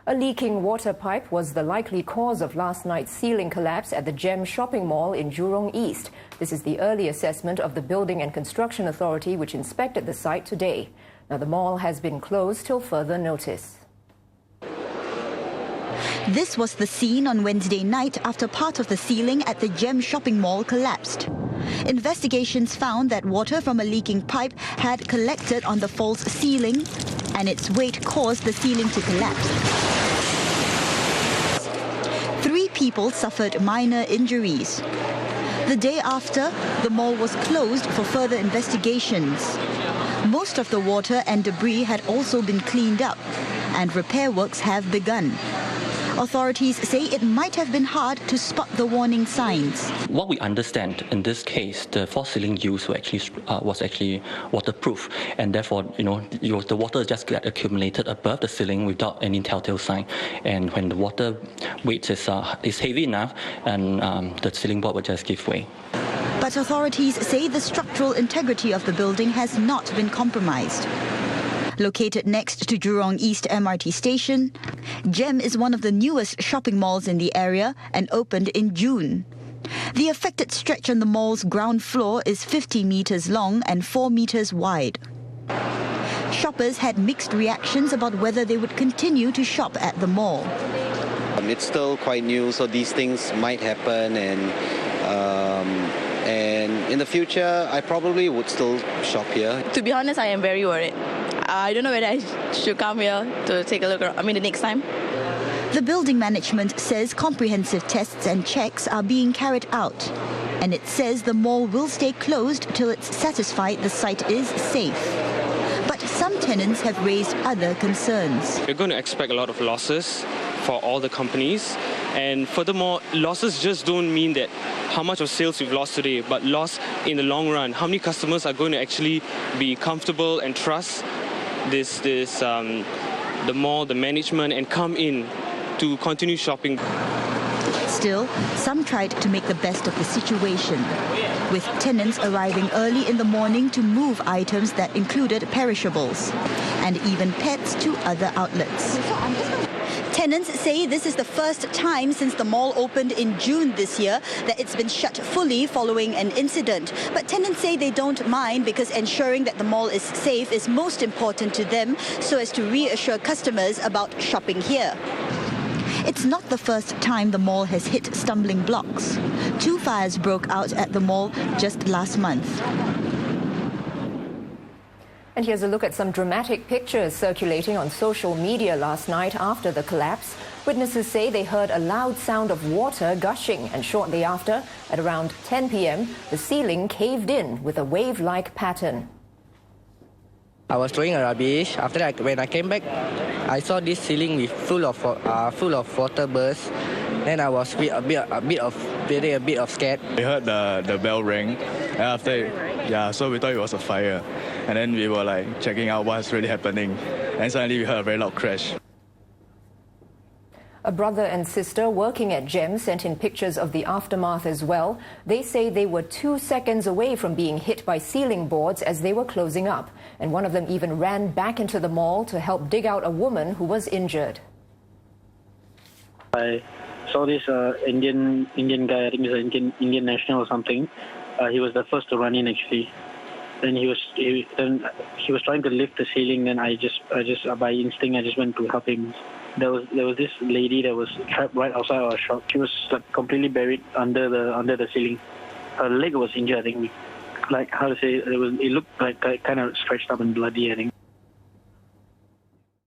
A leaking water pipe was the likely cause of last night's ceiling collapse at the Gem shopping mall in Jurong East. This is the early assessment of the Building and Construction Authority, which inspected the site today. Now, the mall has been closed till further notice. This was the scene on Wednesday night after part of the ceiling at the Gem shopping mall collapsed. Investigations found that water from a leaking pipe had collected on the false ceiling, and its weight caused the ceiling to collapse. 3 people suffered minor injuries. The day after, the mall was closed for further investigations. Most of the water and debris had also been cleaned up, and repair works have begun. Authorities say it might have been hard to spot the warning signs. What we understand in this case, the false ceiling used was actually waterproof, and therefore, the water just got accumulated above the ceiling without any telltale sign. And when the water weight is heavy enough, and the ceiling board will just give way. But authorities say the structural integrity of the building has not been compromised. Located next to Jurong East MRT station, Gem is one of the newest shopping malls in the area and opened in June. The affected stretch on the mall's ground floor is 50 meters long and 4 meters wide. Shoppers had mixed reactions about whether they would continue to shop at the mall. It's still quite new, so these things might happen, and in the future, I probably would still shop here. To be honest, I am very worried. I don't know whether I should come here to take a look around. The next time. The building management says comprehensive tests and checks are being carried out. And it says the mall will stay closed till it's satisfied the site is safe. But some tenants have raised other concerns. We're going to expect a lot of losses for all the companies. And furthermore, losses just don't mean that how much of sales we've lost today, but loss in the long run. How many customers are going to actually be comfortable and trust the mall, the management, and come in to continue shopping. Still, some tried to make the best of the situation, with tenants arriving early in the morning to move items that included perishables, and even pets to other outlets. Tenants say this is the first time since the mall opened in June this year that it's been shut fully following an incident. But tenants say they don't mind because ensuring that the mall is safe is most important to them, so as to reassure customers about shopping here. It's not the first time the mall has hit stumbling blocks. 2 fires broke out at the mall just last month. And here's a look at some dramatic pictures circulating on social media last night after the collapse. Witnesses say they heard a loud sound of water gushing, and shortly after, at around 10 p.m., the ceiling caved in with a wave-like pattern. I was throwing a rubbish. After that, when I came back, I saw this ceiling full of water bursts. Then I was a bit of scared. We heard the bell ring, and after so we thought it was a fire, and then we were checking out what's really happening, and suddenly we heard a very loud crash. A brother and sister working at Gem sent in pictures of the aftermath as well. They say they were 2 seconds away from being hit by ceiling boards as they were closing up, and one of them even ran back into the mall to help dig out a woman who was injured. I saw this Indian guy, I think he's an Indian national or something. He was the first to run in actually. Then he was trying to lift the ceiling. Then I just by instinct I just went to help him. There was this lady that was trapped right outside our shop. She was completely buried under the ceiling. Her leg was injured. I think it looked kind of stretched up and bloody. I think.